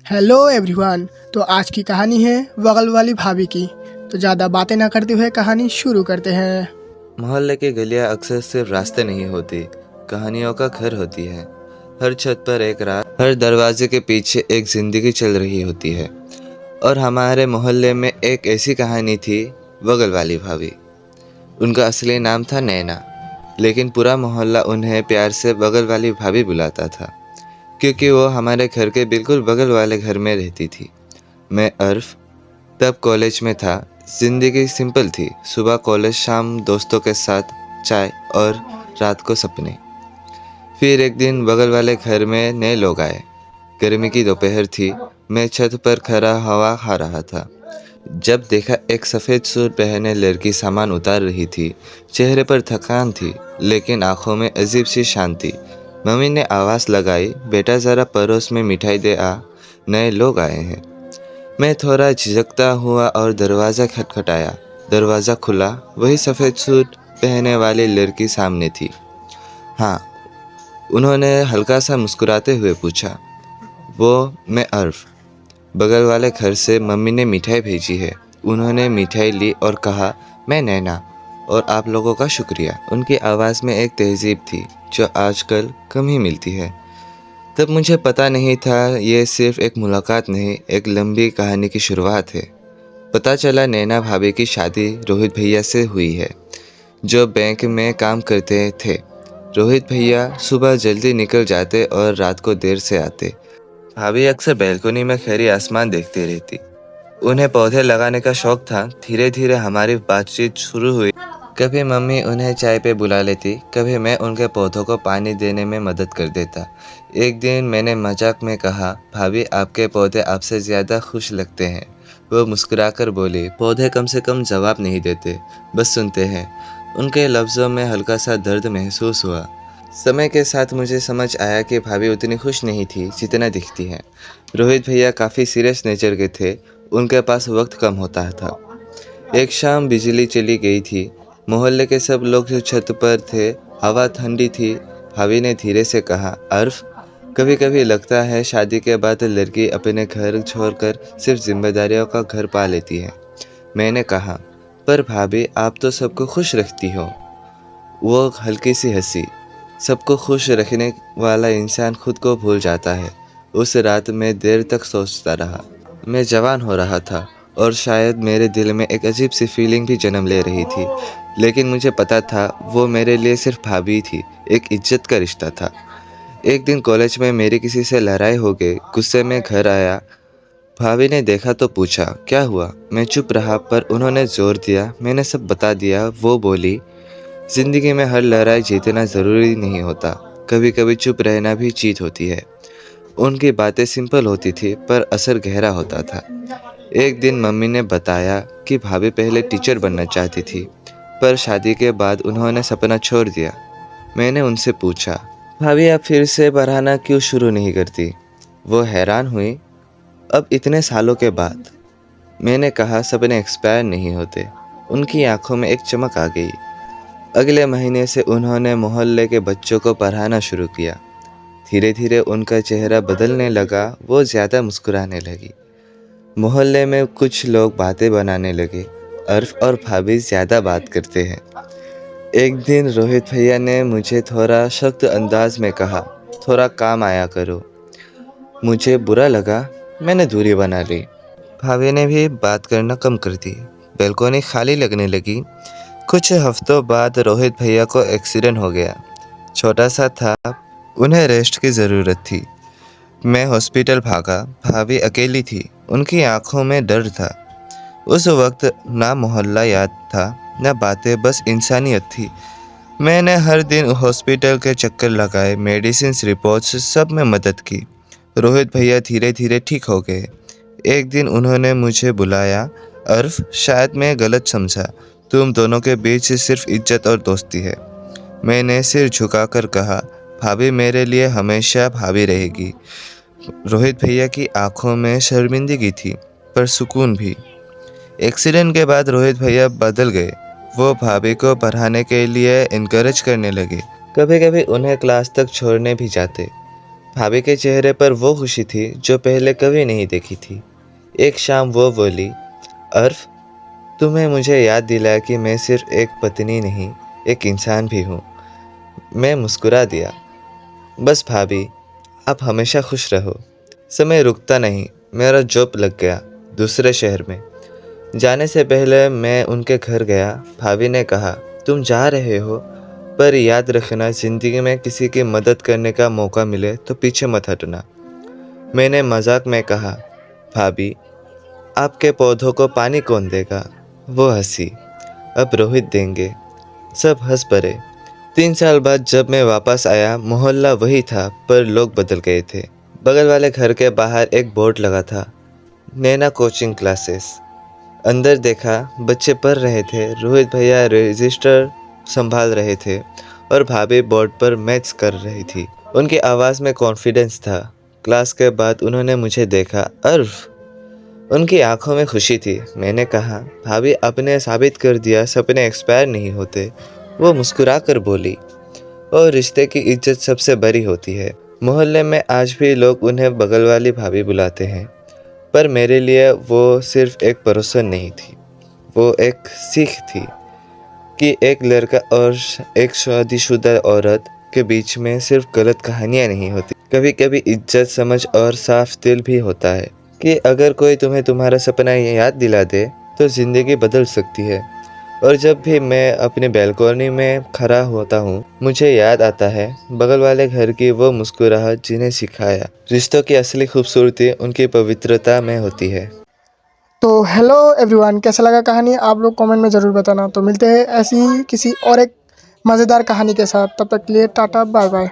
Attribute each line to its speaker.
Speaker 1: Hello everyone. तो आज की कहानी है बगल वाली भाभी की। तो ज़्यादा बातें ना करते हुए कहानी शुरू करते हैं।
Speaker 2: मोहल्ले की गलियां अक्सर सिर्फ रास्ते नहीं होती, कहानियों का घर होती है। हर छत पर एक रात, हर दरवाजे के पीछे एक जिंदगी चल रही होती है। और हमारे मोहल्ले में एक ऐसी कहानी थी, बगल वाली भाभी। उनका असली नाम था नैना, लेकिन पूरा मोहल्ला उन्हें प्यार से बगल वाली भाभी बुलाता था, क्योंकि वो हमारे घर के बिल्कुल बगल वाले घर में रहती थी। मैं अर्फ तब कॉलेज में था। जिंदगी सिंपल थी, सुबह कॉलेज, शाम दोस्तों के साथ चाय और रात को सपने। फिर एक दिन बगल वाले घर में नए लोग आए। गर्मी की दोपहर थी। मैं छत पर खड़ा हवा खा रहा था जब देखा एक सफ़ेद सूट पहने लड़की सामान उतार रही थी। चेहरे पर थकान थी, लेकिन आंखों में अजीब सी शांति। मम्मी ने आवाज़ लगाई, बेटा ज़रा पड़ोस में मिठाई दे आ, नए लोग आए हैं। मैं थोड़ा झिझकता हुआ और दरवाज़ा खटखटाया। दरवाज़ा खुला। वही सफ़ेद सूट पहने वाली लड़की सामने थी। हाँ, उन्होंने हल्का सा मुस्कुराते हुए पूछा। मैं अर्फ, बगल वाले घर से मम्मी ने मिठाई भेजी है। उन्होंने मिठाई ली और कहा, मैं नैना, और आप लोगों का शुक्रिया। उनकी आवाज़ में एक तहजीब थी जो आजकल कम ही मिलती है। तब मुझे पता नहीं था ये सिर्फ एक मुलाकात नहीं, एक लंबी कहानी की शुरुआत है। पता चला नैना भाभी की शादी रोहित भैया से हुई है, जो बैंक में काम करते थे। रोहित भैया सुबह जल्दी निकल जाते और रात को देर से आते। भाभी अक्सर बैल्कनी में खिले आसमान देखती रहती। उन्हें पौधे लगाने का शौक था। धीरे धीरे हमारी बातचीत शुरू हुई। कभी मम्मी उन्हें चाय पे बुला लेती, कभी मैं उनके पौधों को पानी देने में मदद कर देता। एक दिन मैंने मजाक में कहा, भाभी आपके पौधे आपसे ज़्यादा खुश लगते हैं। वो मुस्कुराकर बोली, पौधे कम से कम जवाब नहीं देते, बस सुनते हैं। उनके लफ्ज़ों में हल्का सा दर्द महसूस हुआ। समय के साथ मुझे समझ आया कि भाभी उतनी खुश नहीं थी जितना दिखती है। रोहित भैया काफ़ी सीरियस नेचर के थे। उनके पास वक्त कम होता था। एक शाम बिजली चली गई थी। मोहल्ले के सब लोग जो छत पर थे। हवा ठंडी थी। भाभी ने धीरे से कहा, अर्फ, कभी कभी लगता है शादी के बाद लड़की अपने घर छोड़कर सिर्फ जिम्मेदारियों का घर पा लेती है। मैंने कहा, पर भाभी आप तो सबको खुश रखती हो। वो हल्की सी हंसी। सबको खुश रखने वाला इंसान खुद को भूल जाता है। उस रात मैं देर तक सोचता रहा। मैं जवान हो रहा था और शायद मेरे दिल में एक अजीब सी फीलिंग भी जन्म ले रही थी, लेकिन मुझे पता था वो मेरे लिए सिर्फ भाभी थी, एक इज्जत का रिश्ता था। एक दिन कॉलेज में मेरी किसी से लड़ाई हो गई। गुस्से में घर आया। भाभी ने देखा तो पूछा, क्या हुआ? मैं चुप रहा, पर उन्होंने जोर दिया। मैंने सब बता दिया। वो बोली, जिंदगी में हर लड़ाई जीतना ज़रूरी नहीं होता, कभी कभी चुप रहना भी जीत होती है। उनकी बातें सिंपल होती थी, पर असर गहरा होता था। एक दिन मम्मी ने बताया कि भाभी पहले टीचर बनना चाहती थी, पर शादी के बाद उन्होंने सपना छोड़ दिया। मैंने उनसे पूछा, भाभी आप फिर से पढ़ाना क्यों शुरू नहीं करती? वो हैरान हुई, अब इतने सालों के बाद। मैंने कहा, सपने एक्सपायर नहीं होते। उनकी आंखों में एक चमक आ गई। अगले महीने से उन्होंने मोहल्ले के बच्चों को पढ़ाना शुरू किया। धीरे धीरे उनका चेहरा बदलने लगा। वो ज़्यादा मुस्कुराने लगी। मोहल्ले में कुछ लोग बातें बनाने लगे, अर्फ और भाभी ज़्यादा बात करते हैं। एक दिन रोहित भैया ने मुझे थोड़ा सख्त अंदाज में कहा, थोड़ा काम आया करो। मुझे बुरा लगा। मैंने दूरी बना ली। भाभी ने भी बात करना कम कर दी। बैल्कनी खाली लगने लगी। कुछ हफ्तों बाद रोहित भैया को एक्सीडेंट हो गया। छोटा सा था, उन्हें रेस्ट की ज़रूरत थी। मैं हॉस्पिटल भागा। भाभी अकेली थी। उनकी आंखों में डर था। उस वक्त ना मोहल्ला याद था, ना बातें, बस इंसानियत थी। मैंने हर दिन हॉस्पिटल के चक्कर लगाए, मेडिसिन, रिपोर्ट्स, सब में मदद की। रोहित भैया धीरे धीरे ठीक हो गए। एक दिन उन्होंने मुझे बुलाया, अर्फ, शायद मैं गलत समझा, तुम दोनों के बीच सिर्फ इज्जत और दोस्ती है। मैंने सिर झुकाकर कहा, भाभी मेरे लिए हमेशा भाभी रहेगी। रोहित भैया की आंखों में शर्मिंदगी थी, पर सुकून भी। एक्सीडेंट के बाद रोहित भैया बदल गए। वो भाभी को पढ़ाने के लिए इनकरेज करने लगे। कभी कभी उन्हें क्लास तक छोड़ने भी जाते। भाभी के चेहरे पर वो खुशी थी जो पहले कभी नहीं देखी थी। एक शाम वो बोली, अर्फ, तुम्हें मुझे याद दिलाया कि मैं सिर्फ एक पत्नी नहीं, एक इंसान भी हूँ। मैं मुस्कुरा दिया। बस भाभी, आप हमेशा खुश रहो। समय रुकता नहीं। मेरा जॉब लग गया दूसरे शहर में। जाने से पहले मैं उनके घर गया। भाभी ने कहा, तुम जा रहे हो, पर याद रखना, ज़िंदगी में किसी की मदद करने का मौका मिले तो पीछे मत हटना। मैंने मजाक में कहा, भाभी, आपके पौधों को पानी कौन देगा? वो हंसी, अब रोहित देंगे। सब हंस पड़े। 3 साल बाद जब मैं वापस आया, मोहल्ला वही था, पर लोग बदल गए थे। बगल वाले घर के बाहर एक बोर्ड लगा था, नैना कोचिंग क्लासेस। अंदर देखा, बच्चे पढ़ रहे थे। रोहित भैया रजिस्टर संभाल रहे थे और भाभी बोर्ड पर मैथ्स कर रही थी। उनकी आवाज़ में कॉन्फिडेंस था। क्लास के बाद उन्होंने मुझे देखा। अर्फ, उनकी आंखों में खुशी थी। मैंने कहा, भाभी, आपने साबित कर दिया सपने एक्सपायर नहीं होते। वो मुस्कुरा कर बोली, और रिश्ते की इज्जत सबसे बड़ी होती है। मोहल्ले में आज भी लोग उन्हें बगल वाली भाभी बुलाते हैं, पर मेरे लिए वो सिर्फ एक परोसन नहीं थी, वो एक सीख थी कि एक लड़का और एक शादीशुदा औरत के बीच में सिर्फ गलत कहानियाँ नहीं होती, कभी कभी इज्जत, समझ और साफ दिल भी होता है। कि अगर कोई तुम्हें तुम्हारा सपना याद दिला दे तो ज़िंदगी बदल सकती है। और जब भी मैं अपनी बैल्कनी में खड़ा होता हूँ, मुझे याद आता है बगल वाले घर की वो मुस्कुराहट जिन्हें सिखाया रिश्तों की असली खूबसूरती उनकी पवित्रता में होती है।
Speaker 1: तो हेलो एवरीवन, कैसा लगा कहानी आप लोग कमेंट में ज़रूर बताना। तो मिलते हैं ऐसी ही किसी और एक मज़ेदार कहानी के साथ। तब तक के लिए टाटा बाय बाय।